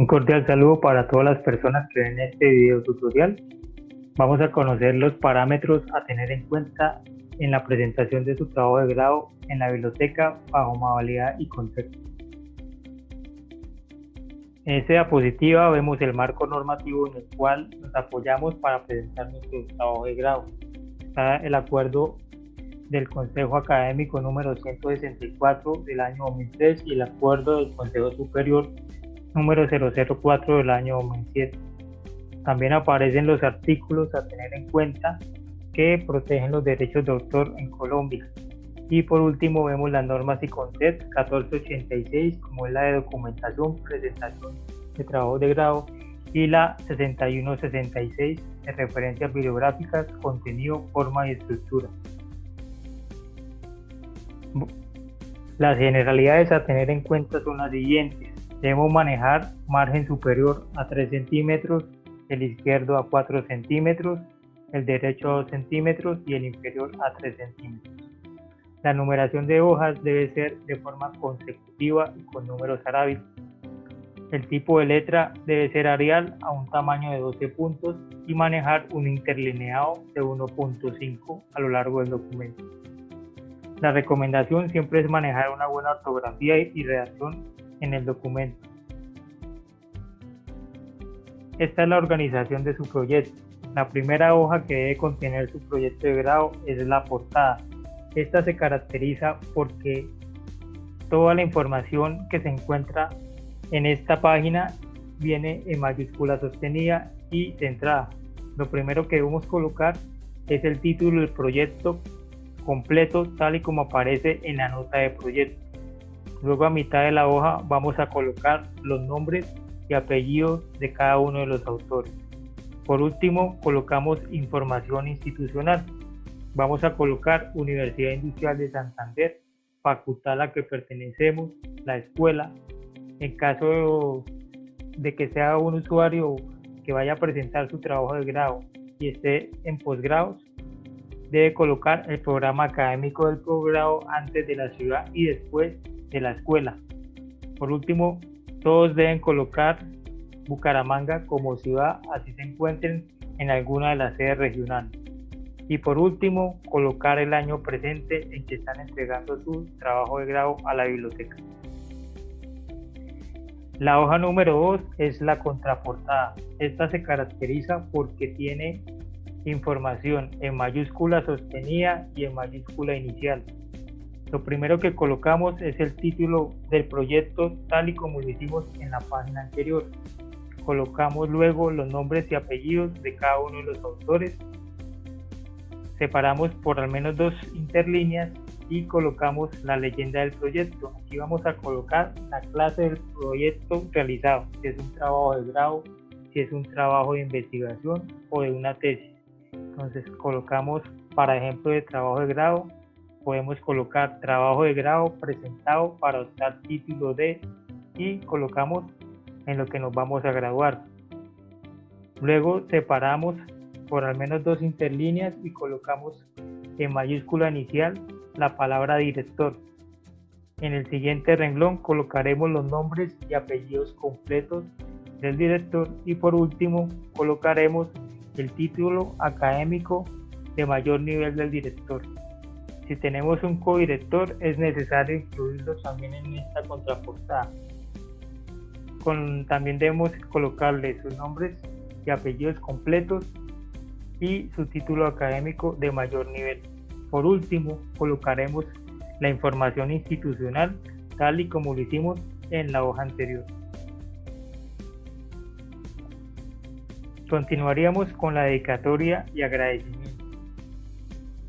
Un cordial saludo para todas las personas que ven este video tutorial. Vamos a conocer los parámetros a tener en cuenta en la presentación de su trabajo de grado en la biblioteca bajo modalidad y contexto. En esta diapositiva vemos el marco normativo en el cual nos apoyamos para presentar nuestro trabajo de grado. Está el acuerdo del Consejo Académico número 164 del año 2003 y el acuerdo del Consejo Superior número 004 del año 2007. También aparecen los artículos a tener en cuenta que protegen los derechos de autor en Colombia. Y por último vemos las normas ICONTET 1486, como es la de documentación, presentación de trabajo de grado, y la 6166 de referencias bibliográficas, contenido, forma y estructura. Las generalidades a tener en cuenta son las siguientes. Debemos manejar margen superior a 3 centímetros, el izquierdo a 4 centímetros, el derecho a 2 centímetros y el inferior a 3 centímetros. La numeración de hojas debe ser de forma consecutiva y con números arábicos. El tipo de letra debe ser Arial a un tamaño de 12 puntos y manejar un interlineado de 1.5 a lo largo del documento. La recomendación siempre es manejar una buena ortografía y redacción en el documento. Esta es la organización de su proyecto. La primera hoja que debe contener su proyecto de grado es la portada. Esta se caracteriza porque toda la información que se encuentra en esta página viene en mayúscula sostenida y centrada. Lo primero que debemos colocar es el título del proyecto completo tal y como aparece en la nota de proyecto. Luego a mitad de la hoja vamos a colocar los nombres y apellidos de cada uno de los autores. Por último colocamos información institucional. Vamos a colocar Universidad Industrial de Santander, facultad a la que pertenecemos, la escuela. En caso de que sea un usuario que vaya a presentar su trabajo de grado y esté en posgrados, debe colocar el programa académico del posgrado antes de la ciudad y después de la escuela. Por último, todos deben colocar Bucaramanga como ciudad, así se encuentren en alguna de las sedes regionales. Y por último, colocar el año presente en que están entregando su trabajo de grado a la biblioteca. La hoja número 2 es la contraportada. Esta se caracteriza porque tiene información en mayúscula sostenida y en mayúscula inicial. Lo primero que colocamos es el título del proyecto tal y como lo hicimos en la página anterior. Colocamos luego los nombres y apellidos de cada uno de los autores. Separamos por al menos 2 interlíneas y colocamos la leyenda del proyecto. Aquí vamos a colocar la clase del proyecto realizado, si es un trabajo de grado, si es un trabajo de investigación o de una tesis. Entonces colocamos, para ejemplo de trabajo de grado, podemos colocar trabajo de grado presentado para optar título de, y colocamos en lo que nos vamos a graduar. Luego separamos por al menos 2 interlíneas y colocamos en mayúscula inicial la palabra director. En el siguiente renglón colocaremos los nombres y apellidos completos del director y por último colocaremos el título académico de mayor nivel del director. Si tenemos un codirector es necesario incluirlo también en esta contraportada. También debemos colocarle sus nombres y apellidos completos y su título académico de mayor nivel. Por último colocaremos la información institucional tal y como lo hicimos en la hoja anterior. Continuaríamos con la dedicatoria y agradecimiento.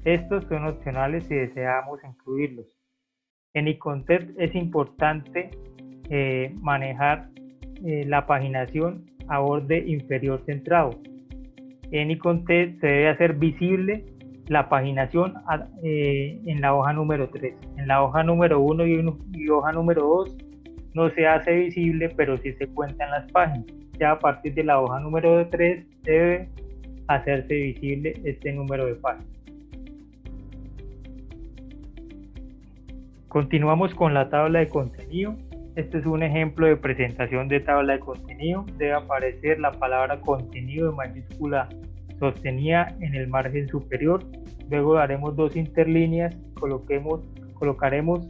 Estos son opcionales si deseamos incluirlos. En ICONTET es importante manejar la paginación a borde inferior centrado. En ICONTET se debe hacer visible la paginación en la hoja número 3. En la hoja número 1 y hoja número 2 no se hace visible, pero sí se cuentan las páginas. Ya a partir de la hoja número 3 debe hacerse visible este número de páginas. Continuamos con la tabla de contenido. Este es un ejemplo de presentación de tabla de contenido. Debe aparecer la palabra contenido en mayúscula sostenida en el margen superior. Luego daremos dos interlíneas, colocaremos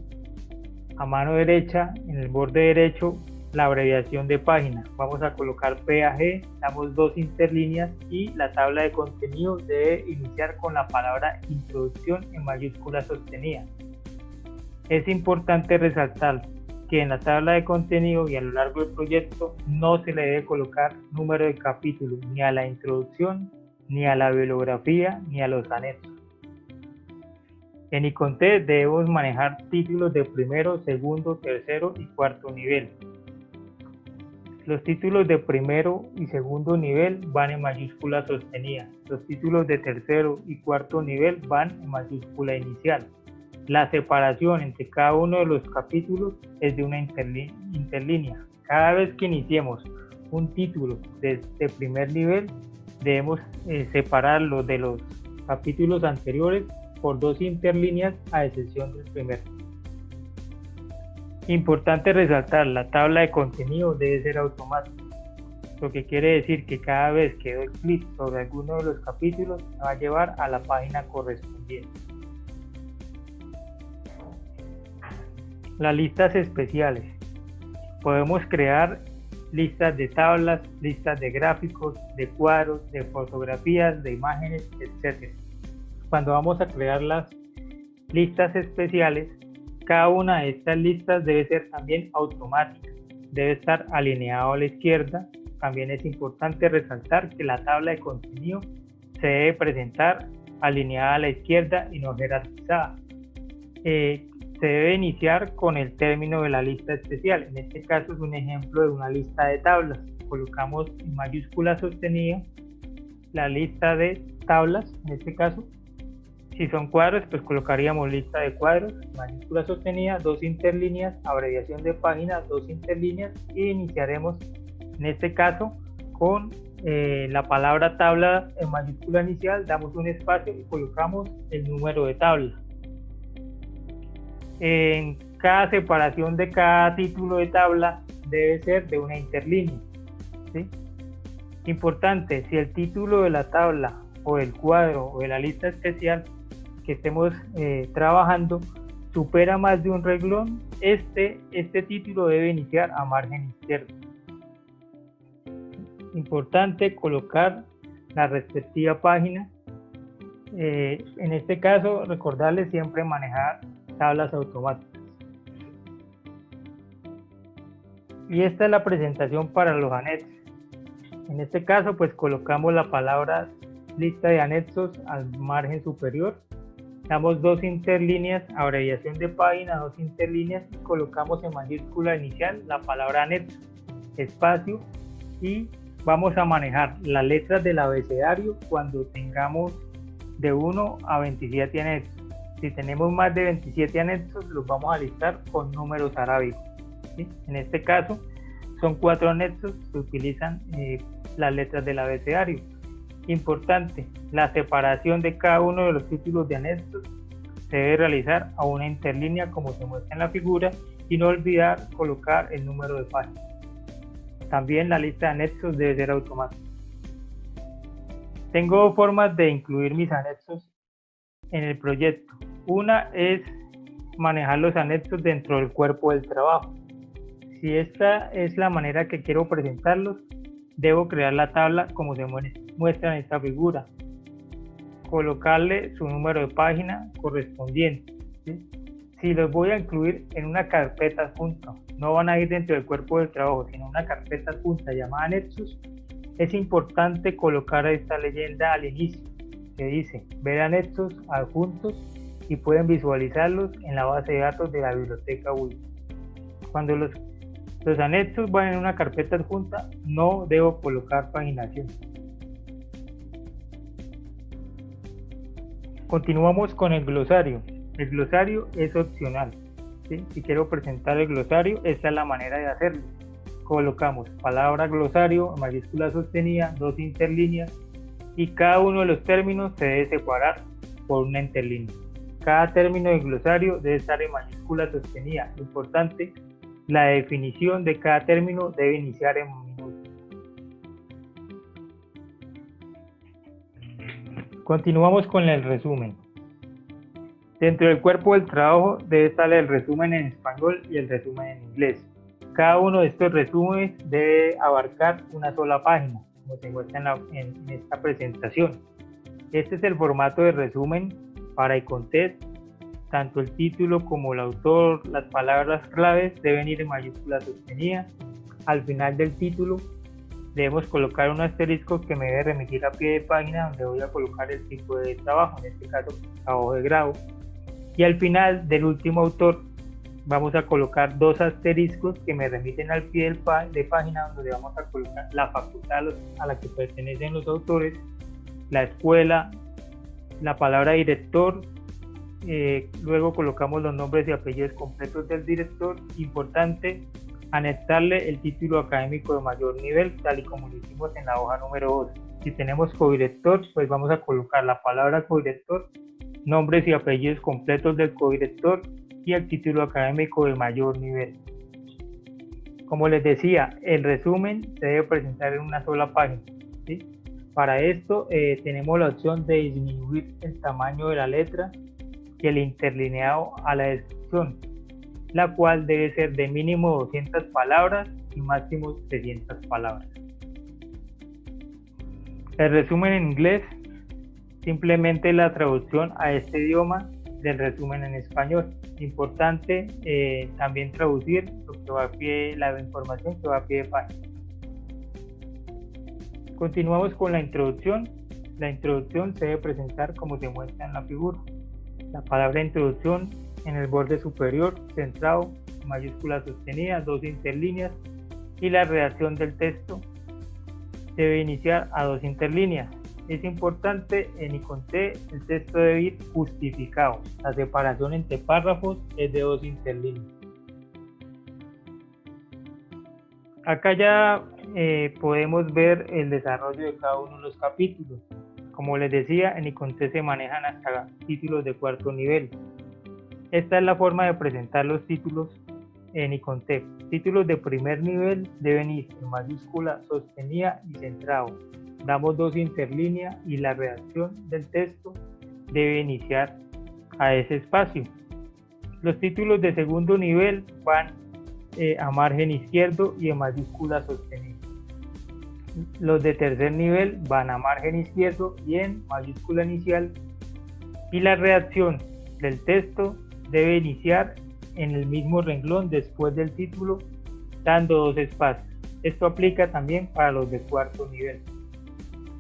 a mano derecha en el borde derecho la abreviación de página. Vamos a colocar PAG, damos dos interlíneas y la tabla de contenido debe iniciar con la palabra introducción en mayúscula sostenida. Es importante resaltar que en la tabla de contenido y a lo largo del proyecto no se le debe colocar número de capítulo ni a la introducción, ni a la bibliografía, ni a los anexos. En ICONTE debemos manejar títulos de primero, segundo, tercero y cuarto nivel. Los títulos de primero y segundo nivel van en mayúscula sostenida. Los títulos de tercero y cuarto nivel van en mayúscula inicial. La separación entre cada uno de los capítulos es de una interlínea. Cada vez que iniciemos un título de primer nivel, debemos separarlo de los capítulos anteriores por dos interlíneas a excepción del primero. Importante resaltar, la tabla de contenido debe ser automática, lo que quiere decir que cada vez que doy clic sobre alguno de los capítulos me va a llevar a la página correspondiente. Las listas especiales. Podemos crear listas de tablas, listas de gráficos, de cuadros, de fotografías, de imágenes, etc. Cuando vamos a crear las listas especiales, cada una de estas listas debe ser también automática, debe estar alineado a la izquierda. También es importante resaltar que la tabla de contenido se debe presentar alineada a la izquierda y no jerarquizada. Se debe iniciar con el término de la lista especial. En este caso es un ejemplo de una lista de tablas. Colocamos en mayúscula sostenida la lista de tablas, en este caso. Si son cuadros, pues colocaríamos lista de cuadros, mayúscula sostenida, dos interlíneas, abreviación de página, dos interlíneas, y iniciaremos en este caso con la palabra tabla en mayúscula inicial, damos un espacio y colocamos el número de tabla. En cada separación de cada título de tabla debe ser de una interlínea, ¿sí? Importante, si el título de la tabla o el cuadro o de la lista especial que estemos trabajando supera más de un renglón, este título debe iniciar a margen izquierdo. Importante colocar la respectiva página. En este caso, recordarles siempre manejar tablas automáticas. Y esta es la presentación para los anexos. En este caso, pues colocamos la palabra lista de anexos al margen superior. Damos dos interlíneas, abreviación de página, dos interlíneas, y colocamos en mayúscula inicial la palabra anexo, espacio, y vamos a manejar las letras del abecedario cuando tengamos de 1 a 27 anexos. Si tenemos más de 27 anexos, los vamos a listar con números arábigos, ¿sí? En este caso, son 4 anexos, se utilizan las letras del abecedario. Importante, la separación de cada uno de los títulos de anexos se debe realizar a una interlínea como se muestra en la figura, y no olvidar colocar el número de página. También la lista de anexos debe ser automática. Tengo dos formas de incluir mis anexos en el proyecto. Una es manejar los anexos dentro del cuerpo del trabajo. Si esta es la manera que quiero presentarlos, debo crear la tabla como se muestra en esta figura, colocarle su número de página correspondiente, ¿sí? Si los voy a incluir en una carpeta adjunta, no van a ir dentro del cuerpo del trabajo, sino una carpeta adjunta llamada anexos, es importante colocar esta leyenda al inicio que dice ver anexos adjuntos, y pueden visualizarlos en la base de datos de la biblioteca UI. Cuando los anexos van en una carpeta adjunta, no debo colocar paginación. Continuamos con el glosario. El glosario es opcional, ¿sí? Si quiero presentar el glosario, esta es la manera de hacerlo. Colocamos palabra glosario en mayúscula sostenida, dos interlíneas, y cada uno de los términos se debe separar por una interlínea. Cada término del glosario debe estar en mayúscula sostenida. Importante La definición de cada término debe iniciar en un minuto. Continuamos con el resumen. Dentro del cuerpo del trabajo debe estar el resumen en español y el resumen en inglés. Cada uno de estos resúmenes debe abarcar una sola página, como se muestra en esta presentación. Este es el formato de resumen para iContest. Tanto el título como el autor, las palabras claves deben ir en mayúscula sostenida. Al final del título debemos colocar un asterisco que me debe remitir a pie de página, donde voy a colocar el tipo de trabajo, en este caso trabajo de grado. Y al final del último autor vamos a colocar dos asteriscos que me remiten al pie de página, donde vamos a colocar la facultad a la que pertenecen los autores, la escuela, la palabra director, luego colocamos los nombres y apellidos completos del director. Importante anexarle el título académico de mayor nivel, tal y como lo hicimos en la hoja número 2. Si tenemos codirector, pues vamos a colocar la palabra codirector, nombres y apellidos completos del codirector y el título académico de mayor nivel. Como les decía, el resumen se debe presentar en una sola página, ¿sí? Para esto tenemos la opción de disminuir el tamaño de la letra y el interlineado a la descripción, la cual debe ser de mínimo 200 palabras y máximo 300 palabras. El resumen en inglés, simplemente la traducción a este idioma del resumen en español. Importante también traducir lo que va a pie, la información que va a pie de página. Continuamos con la introducción. La introducción se debe presentar como se muestra en la figura. La palabra introducción en el borde superior, centrado, mayúscula sostenida, dos interlíneas, y la redacción del texto debe iniciar a dos interlíneas. Es importante en iContest el texto debe ir justificado. La separación entre párrafos es de dos interlíneas. Acá ya podemos ver el desarrollo de cada uno de los capítulos. Como les decía, en iContest se manejan hasta títulos de cuarto nivel. Esta es la forma de presentar los títulos en iContest. Títulos de primer nivel deben ir en mayúscula sostenida y centrado. Damos dos interlíneas y la redacción del texto debe iniciar a ese espacio. Los títulos de segundo nivel van a margen izquierdo y en mayúscula sostenida. Los de tercer nivel van a margen izquierdo y en mayúscula inicial, y la redacción del texto debe iniciar en el mismo renglón después del título, dando dos espacios. Esto aplica también para los de cuarto nivel.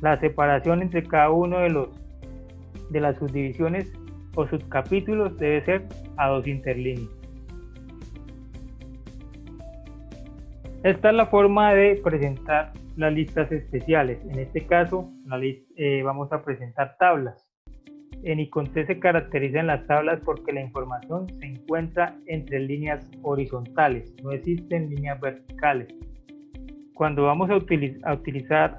La separación entre cada uno de las subdivisiones o subcapítulos debe ser a dos interlíneas. Esta es la forma de presentar las listas especiales. En este caso vamos a presentar tablas. En iContest se caracterizan las tablas porque la información se encuentra entre líneas horizontales, no existen líneas verticales. Cuando vamos a utilizar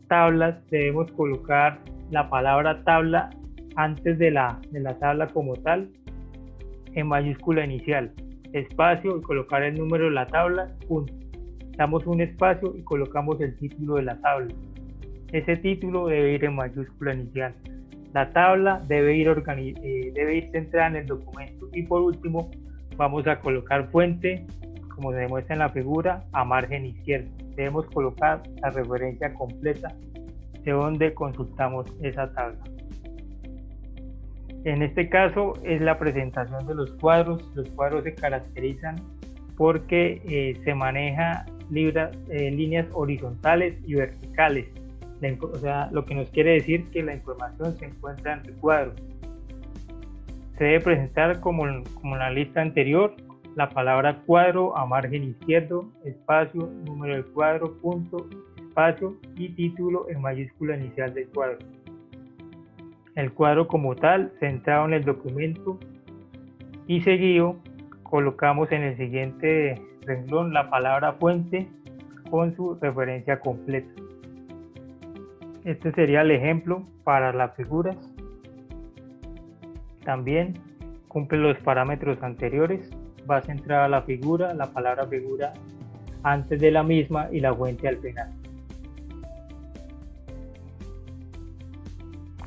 tablas, debemos colocar la palabra tabla antes de la tabla como tal, en mayúscula inicial, espacio y colocar el número de la tabla, punto. Damos un espacio y colocamos el título de la tabla. Ese título debe ir en mayúscula inicial. La tabla debe ir centrada en el documento. Y por último, vamos a colocar fuente, como se demuestra en la figura, a margen izquierdo. Debemos colocar la referencia completa de donde consultamos esa tabla. En este caso es la presentación de los cuadros. Los cuadros se caracterizan porque se maneja líneas horizontales y verticales. O sea, lo que nos quiere decir que la información se encuentra entre cuadros. Se debe presentar como en la lista anterior, la palabra cuadro a margen izquierdo, espacio, número del cuadro, punto, espacio y título en mayúscula inicial del cuadro. El cuadro como tal, centrado en el documento, y seguido colocamos en el siguiente renglón la palabra fuente con su referencia completa. Este sería el ejemplo para las figuras. También cumple los parámetros anteriores. va centrada la figura, la palabra figura antes de la misma y la fuente al final.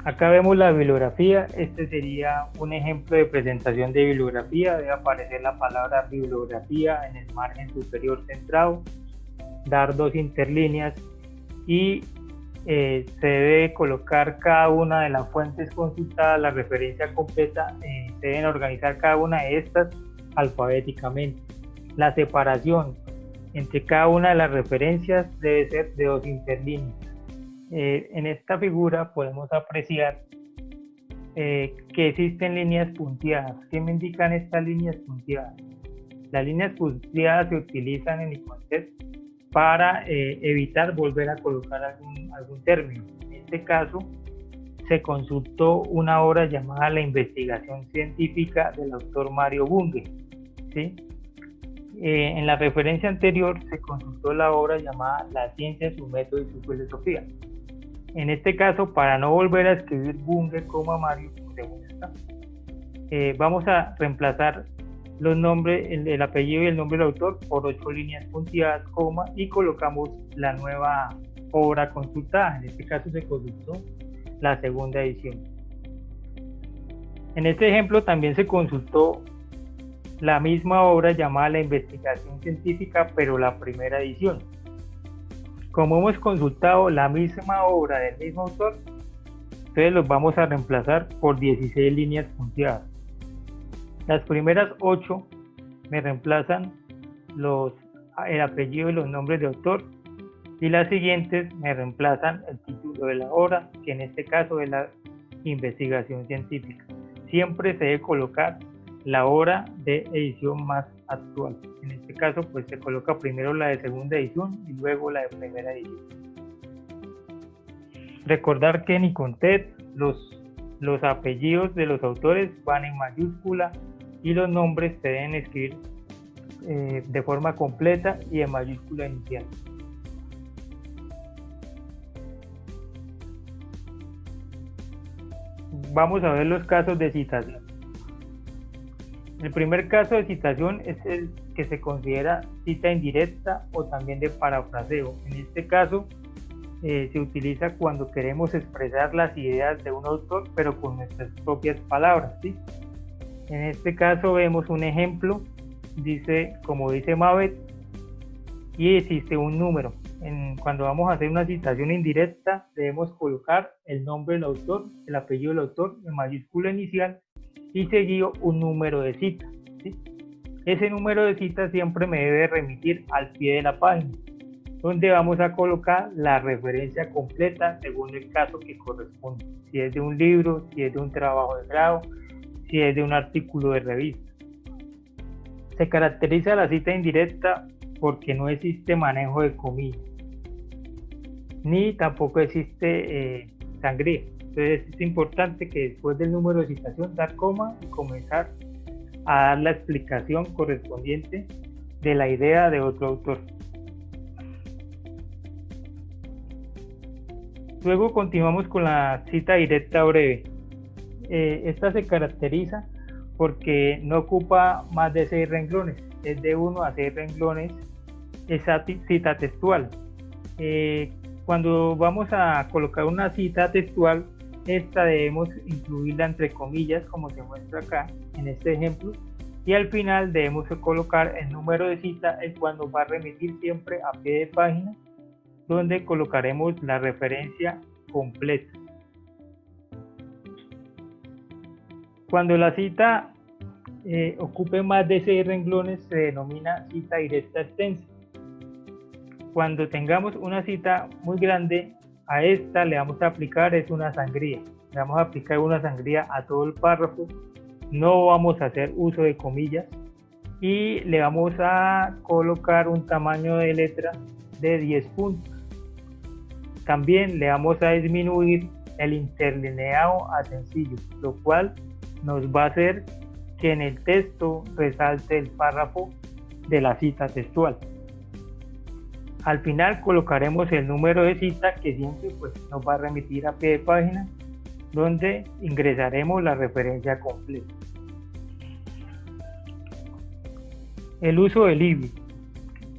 Acá vemos la bibliografía. Este sería un ejemplo de presentación de bibliografía. Debe aparecer la palabra bibliografía en el margen superior centrado, dar 2 interlíneas y se debe colocar cada una de las fuentes consultadas, la referencia completa. Se deben organizar cada una de estas alfabéticamente. La separación entre cada una de las referencias debe ser de 2 interlíneas. En esta figura podemos apreciar que existen líneas punteadas. ¿Qué me indican estas líneas punteadas? Las líneas punteadas se utilizan en ICONTET para evitar volver a colocar algún término. En este caso, se consultó una obra llamada La investigación científica del autor Mario Bunge, ¿sí? En la referencia anterior se consultó la obra llamada La ciencia, su método y su filosofía. En este caso, para no volver a escribir Bunge, Mario, vamos a reemplazar los nombres, el apellido y el nombre del autor por 8 líneas punteadas, coma, y colocamos la nueva obra consultada. En este caso se consultó la segunda edición. En este ejemplo también se consultó la misma obra llamada La investigación científica, pero la primera edición. Como hemos consultado la misma obra del mismo autor, entonces los vamos a reemplazar por 16 líneas punteadas. Las primeras 8 me reemplazan el apellido y los nombres de autor, y las siguientes me reemplazan el título de la obra, que en este caso es la investigación científica. Siempre se debe colocar la obra de edición más actual. En este caso, pues se coloca primero la de segunda edición y luego la de primera edición. Recordar que en ICONTET los apellidos de los autores van en mayúscula y los nombres se deben escribir de forma completa y en mayúscula inicial. Vamos a ver los casos de citación. El primer caso de citación es el que se considera cita indirecta o también de parafraseo. En este caso se utiliza cuando queremos expresar las ideas de un autor, pero con nuestras propias palabras, ¿sí? En este caso vemos un ejemplo, como dice Mavet, y existe un número. Cuando vamos a hacer una citación indirecta, debemos colocar el nombre del autor, el apellido del autor en mayúscula inicial y seguido un número de cita, ¿sí? Ese número de cita siempre me debe remitir al pie de la página, donde vamos a colocar la referencia completa según el caso que corresponde. Si es de un libro, si es de un trabajo de grado, si es de un artículo de revista. Se caracteriza la cita indirecta porque no existe manejo de comillas, ni tampoco existe sangría. Entonces es importante que después del número de citación dar coma y comenzar a dar la explicación correspondiente de la idea de otro autor. Luego continuamos con la cita directa breve. Esta se caracteriza porque no ocupa más de 6 renglones, es de 1 a 6 renglones esa cita textual. Cuando vamos a colocar una cita textual, esta debemos incluirla entre comillas, como se muestra acá en este ejemplo, y al final debemos colocar el número de cita, el cual nos va a remitir siempre a pie de página, donde colocaremos la referencia completa. Cuando la cita ocupe más de 6 renglones, se denomina cita directa extensa. Cuando tengamos una cita muy grande, a esta le vamos a aplicar una sangría. Le vamos a aplicar una sangría a todo el párrafo. No vamos a hacer uso de comillas y le vamos a colocar un tamaño de letra de 10 puntos. También le vamos a disminuir el interlineado a sencillo, lo cual nos va a hacer que en el texto resalte el párrafo de la cita textual. Al final colocaremos el número de cita, que siempre nos va a remitir a pie de página, donde ingresaremos la referencia completa. El uso del IBIT.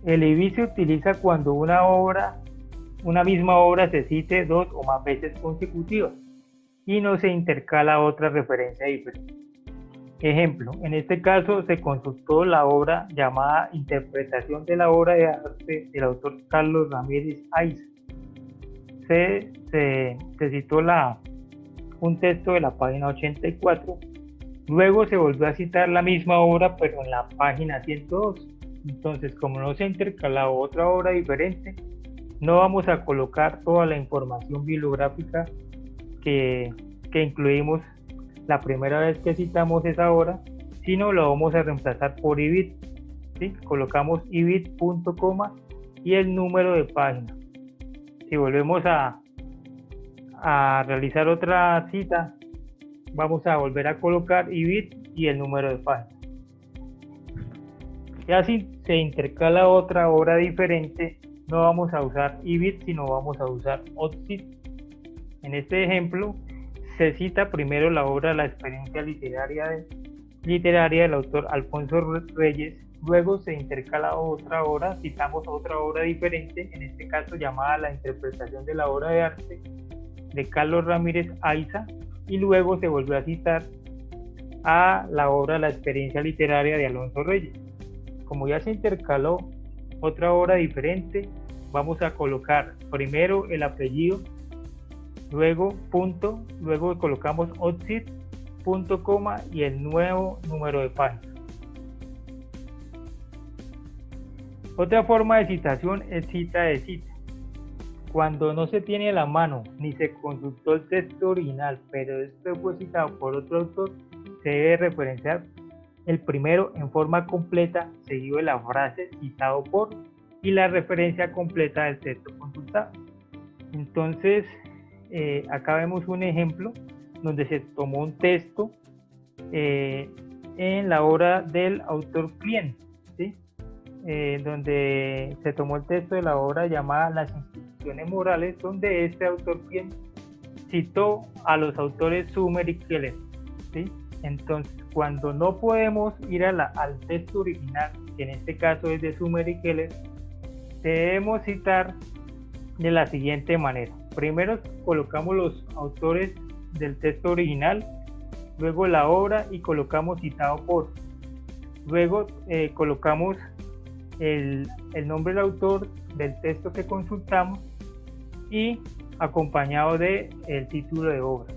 El IBIT se utiliza cuando una misma obra se cite 2 o más veces consecutivas y no se intercala otra referencia diferente. Ejemplo, en este caso se consultó la obra llamada Interpretación de la obra de arte del autor Carlos Ramírez Ayza. Se citó un texto de la página 84, luego se volvió a citar la misma obra pero en la página 102. Entonces, como no se ha intercalado otra obra diferente, no vamos a colocar toda la información bibliográfica que incluimos la primera vez que citamos esa obra, sino lo vamos a reemplazar por IBIT. ¿Sí? Colocamos IBIT punto coma y el número de página. Si volvemos a realizar otra cita, vamos a volver a colocar IBIT y el número de página. Y así se intercala otra obra diferente, no vamos a usar IBIT, sino vamos a usar ODCIT. En este ejemplo, se cita primero la obra La experiencia literaria del autor Alfonso Reyes, luego se intercala otra obra, citamos otra obra diferente, en este caso llamada La interpretación de la obra de arte de Carlos Ramírez Ayza, y luego se volvió a citar a la obra La experiencia literaria de Alfonso Reyes. Como ya se intercaló otra obra diferente, vamos a colocar primero el apellido, luego punto, luego colocamos ODCIT, punto coma y el nuevo número de página. Otra forma de citación es cita de cita. Cuando no se tiene a la mano ni se consultó el texto original, pero este fue citado por otro autor, se debe referenciar el primero en forma completa, seguido de la frase citado por y la referencia completa del texto consultado. Entonces, acá vemos un ejemplo donde se tomó un texto en la obra del autor cliente, ¿sí? Donde se tomó el texto de la obra llamada Las instituciones morales, donde este autor cliente citó a los autores Sumer y Keller, ¿sí? Entonces, cuando no podemos ir al texto original, que en este caso es de Sumer y Keller, debemos citar de la siguiente manera. Primero colocamos los autores del texto original, luego la obra y colocamos citado por. Luego colocamos el nombre del autor del texto que consultamos y acompañado de el título de obra,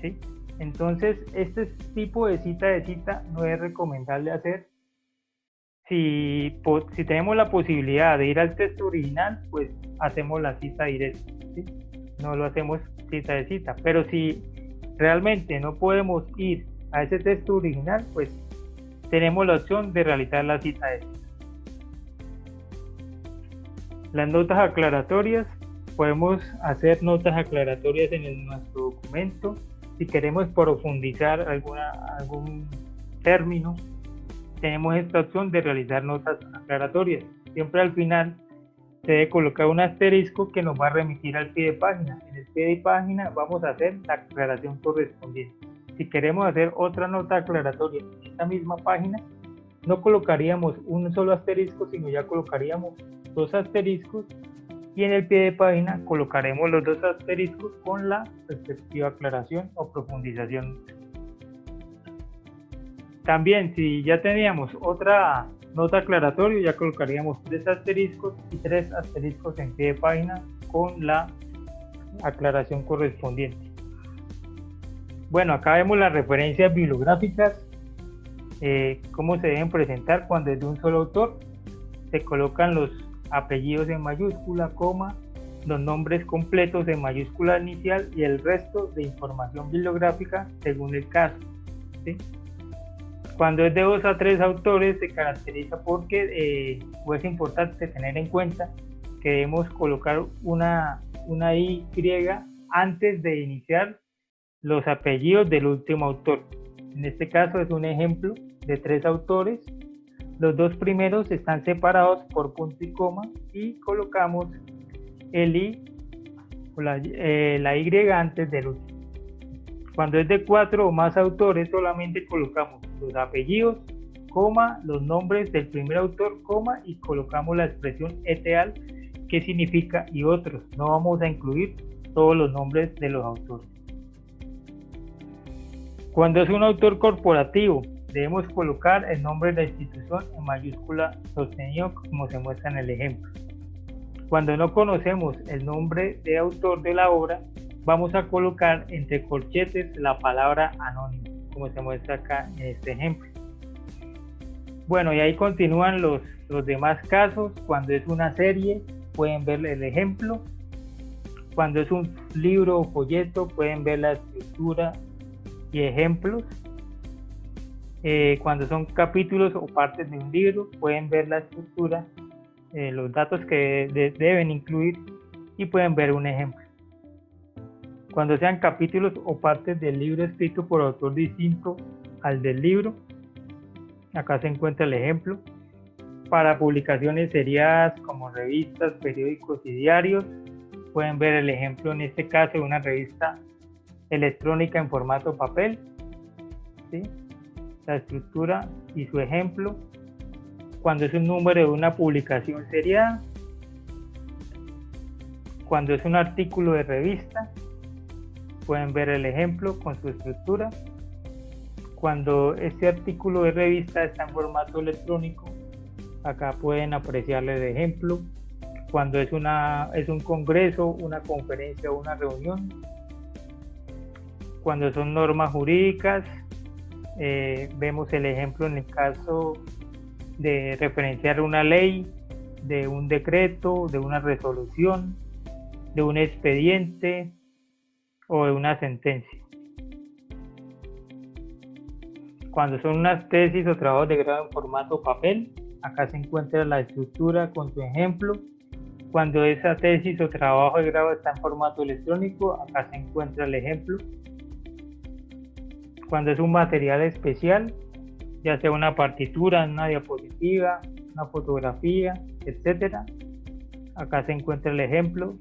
¿sí? Entonces, este tipo de cita no es recomendable hacer. Si tenemos la posibilidad de ir al texto original, pues hacemos la cita directa, ¿sí? No lo hacemos cita de cita. Pero si realmente no podemos ir a ese texto original, pues tenemos la opción de realizar la cita de cita. Las notas aclaratorias. Podemos hacer notas aclaratorias en nuestro documento. Si queremos profundizar algún término, tenemos esta opción de realizar notas aclaratorias. Siempre al final se debe colocar un asterisco que nos va a remitir al pie de página. En el pie de página vamos a hacer la aclaración correspondiente. Si queremos hacer otra nota aclaratoria en esta misma página, no colocaríamos un solo asterisco, sino ya colocaríamos 2 asteriscos y en el pie de página colocaremos los 2 asteriscos con la respectiva aclaración o profundización. También, si ya teníamos otra nota aclaratoria, ya colocaríamos 3 asteriscos y 3 asteriscos en pie de página con la aclaración correspondiente. Bueno, acá vemos las referencias bibliográficas, cómo se deben presentar cuando es de un solo autor. Se colocan los apellidos en mayúscula, coma, los nombres completos en mayúscula inicial y el resto de información bibliográfica según el caso, ¿sí? Cuando es de 2 a 3 autores se caracteriza porque es importante tener en cuenta que debemos colocar una Y antes de iniciar los apellidos del último autor. En este caso es un ejemplo de 3 autores. Los 2 primeros están separados por punto y coma y colocamos el I o la Y antes del último. Cuando es de 4 o más autores solamente colocamos los apellidos, coma, los nombres del primer autor, coma, y colocamos la expresión et al, que significa y otros. No vamos a incluir todos los nombres de los autores. Cuando es un autor corporativo, debemos colocar el nombre de la institución en mayúscula sostenido, como se muestra en el ejemplo. Cuando no conocemos el nombre de autor de la obra, vamos a colocar entre corchetes la palabra anónimo, como se muestra acá en este ejemplo. Bueno, y ahí continúan los demás casos. Cuando es una serie, pueden ver el ejemplo. Cuando es un libro o folleto, pueden ver la estructura y ejemplos. Cuando son capítulos o partes de un libro, pueden ver la estructura, los datos que deben incluir, y pueden ver un ejemplo. Cuando sean capítulos o partes del libro escrito por autor distinto al del libro, acá se encuentra el ejemplo. Para publicaciones seriadas como revistas, periódicos y diarios, pueden ver el ejemplo en este caso de una revista electrónica en formato papel, ¿sí? La estructura y su ejemplo. Cuando es un número de una publicación seriada, cuando es un artículo de revista, pueden ver el ejemplo con su estructura. Cuando este artículo de revista está en formato electrónico, acá pueden apreciarle el ejemplo. Cuando es un congreso, una conferencia o una reunión. Cuando son normas jurídicas, vemos el ejemplo en el caso de referenciar una ley, de un decreto, de una resolución, de un expediente o de una sentencia. Cuando son unas tesis o trabajos de grado en formato papel, acá se encuentra la estructura con su ejemplo. Cuando esa tesis o trabajo de grado está en formato electrónico, acá se encuentra el ejemplo. Cuando es un material especial, ya sea una partitura, una diapositiva, una fotografía, etc., acá se encuentra el ejemplo.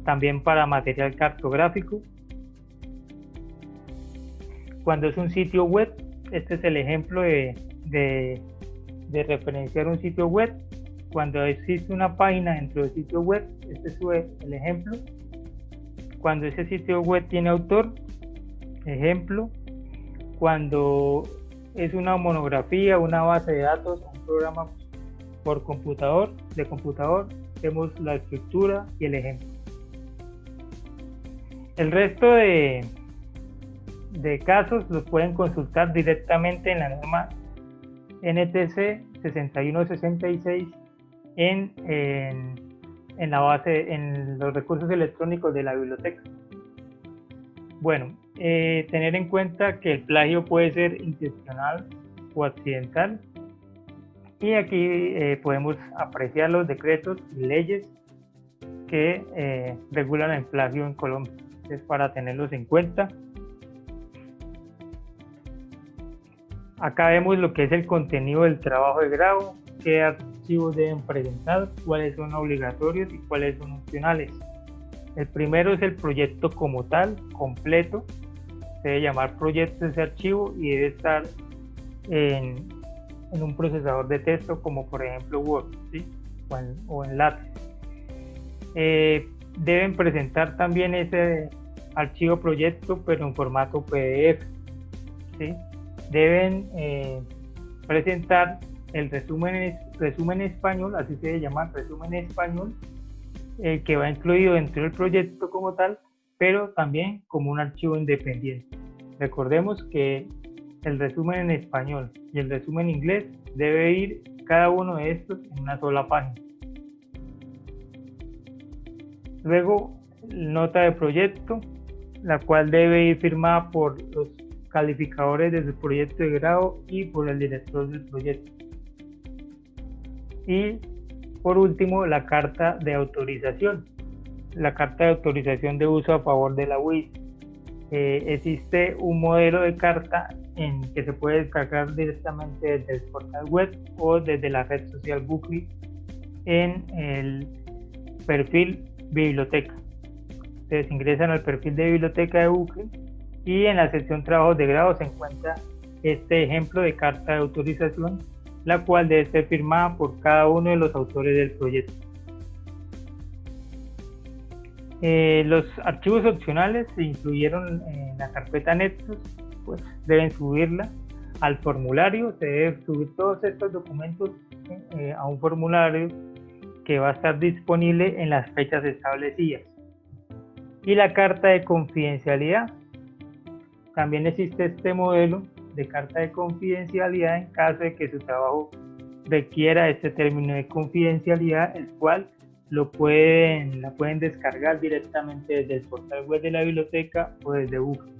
También para material cartográfico. Cuando es un sitio web, este es el ejemplo de referenciar un sitio web. Cuando existe una página dentro del sitio web, este es el ejemplo. Cuando ese sitio web tiene autor, ejemplo. Cuando es una monografía, una base de datos, un programa por computador, vemos la estructura y el ejemplo. El resto de casos los pueden consultar directamente en la norma NTC 6166 en la base, en los recursos electrónicos de la biblioteca. Bueno, tener en cuenta que el plagio puede ser intencional o accidental, y aquí podemos apreciar los decretos y leyes que regulan el plagio en Colombia. Es para tenerlos en cuenta. Acá vemos lo que es el contenido del trabajo de grado, qué archivos deben presentar, cuáles son obligatorios y cuáles son opcionales. El primero es el proyecto como tal, completo. Se debe llamar proyecto ese archivo y debe estar en un procesador de texto como por ejemplo Word, ¿sí? o en LaTeX. Deben presentar también ese archivo proyecto pero en formato PDF, ¿sí? Deben presentar el resumen español, así se debe llamar, resumen español, que va incluido dentro del proyecto como tal, pero también como un archivo independiente. Recordemos que el resumen en español y el resumen en inglés debe ir cada uno de estos en una sola página. Luego, nota de proyecto, la cual debe ir firmada por los calificadores de su proyecto de grado y por el director del proyecto. Y por último, la carta de autorización. La carta de autorización de uso a favor de la UIS. Existe un modelo de carta en que se puede descargar directamente desde el portal web o desde la red social Bookly en el perfil biblioteca. Ustedes ingresan al perfil de biblioteca de Bookly y en la sección trabajos de grado se encuentra este ejemplo de carta de autorización, la cual debe ser firmada por cada uno de los autores del proyecto. Los archivos opcionales se incluyeron en la carpeta Nexus, pues deben subirla al formulario, se deben subir todos estos documentos a un formulario que va a estar disponible en las fechas establecidas. Y la carta de confidencialidad, también existe este modelo de carta de confidencialidad en caso de que su trabajo requiera este término de confidencialidad, el cual la pueden descargar directamente desde el portal web de la biblioteca o desde Google.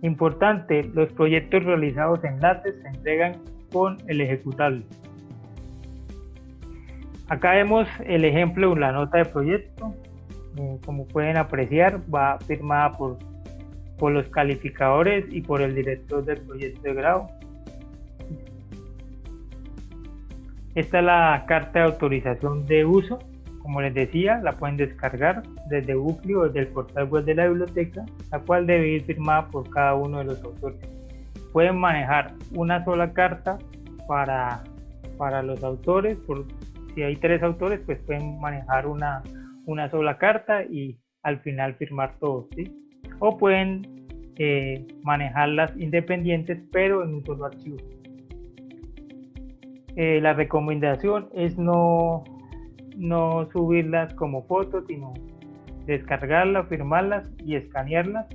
Importante, los proyectos realizados en LaTeX se entregan con el ejecutable. Acá vemos el ejemplo de la nota de proyecto. Como pueden apreciar, va firmada por los calificadores y por el director del proyecto de grado. Esta es la carta de autorización de uso. Como les decía, la pueden descargar desde Google o desde el portal web de la biblioteca, la cual debe ir firmada por cada uno de los autores. Pueden manejar una sola carta para los autores. Si hay 3 autores, pues pueden manejar una sola carta y al final firmar todos, ¿sí? O pueden manejarlas independientes, pero en un solo archivo. La recomendación es no subirlas como fotos, sino descargarlas, firmarlas y escanearlas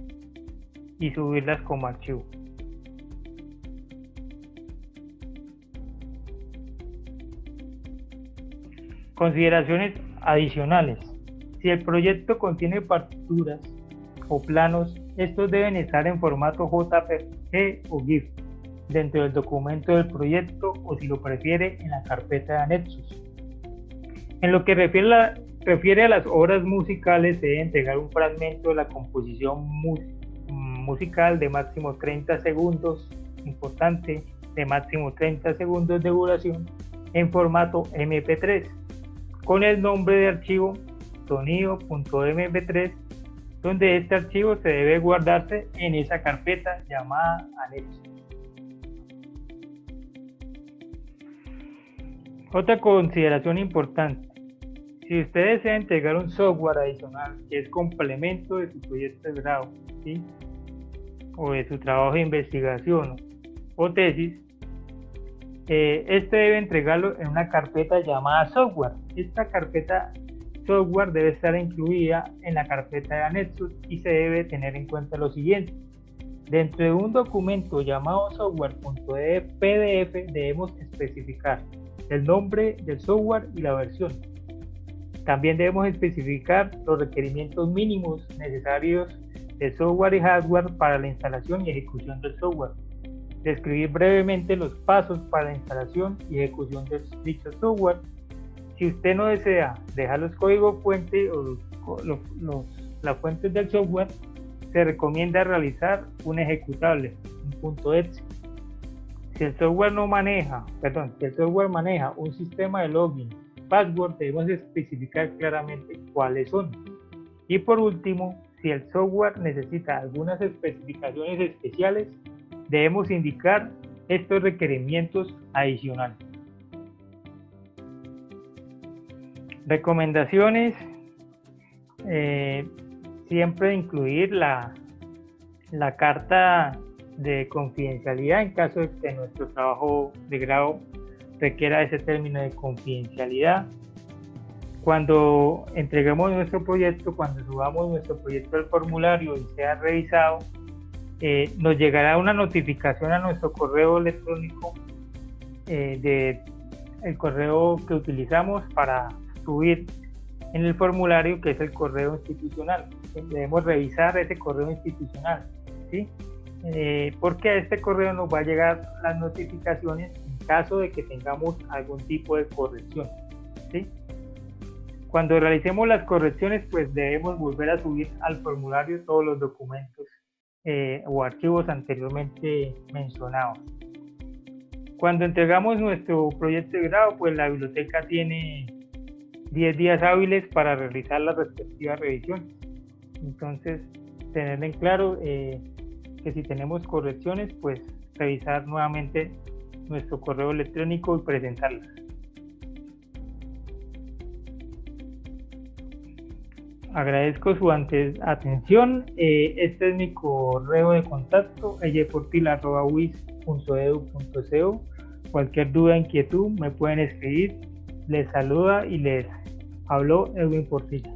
y subirlas como archivo. Consideraciones adicionales. Si el proyecto contiene partituras o planos, estos deben estar en formato JPG o GIF dentro del documento del proyecto, o si lo prefiere, en la carpeta de anexos. En lo que refiere a las obras musicales, se debe entregar un fragmento de la composición musical de máximo 30 segundos, importante, de máximo 30 segundos de duración, en formato MP3, con el nombre de archivo sonido.mp3, donde este archivo se debe guardarse en esa carpeta llamada anexo. Otra consideración importante: si usted desea entregar un software adicional que es complemento de su proyecto de grado, ¿sí?, o de su trabajo de investigación o tesis, este debe entregarlo en una carpeta llamada software. Esta carpeta software debe estar incluida en la carpeta de anexos y se debe tener en cuenta lo siguiente: dentro de un documento llamado software.pdf debemos especificar el nombre del software y la versión. También debemos especificar los requerimientos mínimos necesarios de software y hardware para la instalación y ejecución del software. Describir brevemente los pasos para la instalación y ejecución de dicho software. Si usted no desea dejar los códigos fuente o las fuentes del software, se recomienda realizar un ejecutable, un .exe. Si el software maneja un sistema de login, password, debemos especificar claramente cuáles son. Y por último, si el software necesita algunas especificaciones especiales, debemos indicar estos requerimientos adicionales. Recomendaciones: siempre incluir la carta de confidencialidad en caso de que nuestro trabajo de grado requiera ese término de confidencialidad. Cuando entreguemos nuestro proyecto, cuando subamos nuestro proyecto al formulario y sea revisado, nos llegará una notificación a nuestro correo electrónico, el correo que utilizamos para subir en el formulario, que es el correo institucional. Debemos revisar ese correo institucional, ¿sí? Porque a este correo nos va a llegar las notificaciones en caso de que tengamos algún tipo de corrección, ¿sí? Cuando realicemos las correcciones, pues debemos volver a subir al formulario todos los documentos o archivos anteriormente mencionados. Cuando entregamos nuestro proyecto de grado, pues la biblioteca tiene 10 días hábiles para realizar la respectiva revisión. Entonces, tener en claro que si tenemos correcciones, pues revisar nuevamente nuestro correo electrónico y presentarlas. Agradezco su atención. Este es mi correo de contacto, eyeportil@uis.edu.co. Cualquier duda, inquietud, me pueden escribir. Les saluda y les habló Edwin Portilla.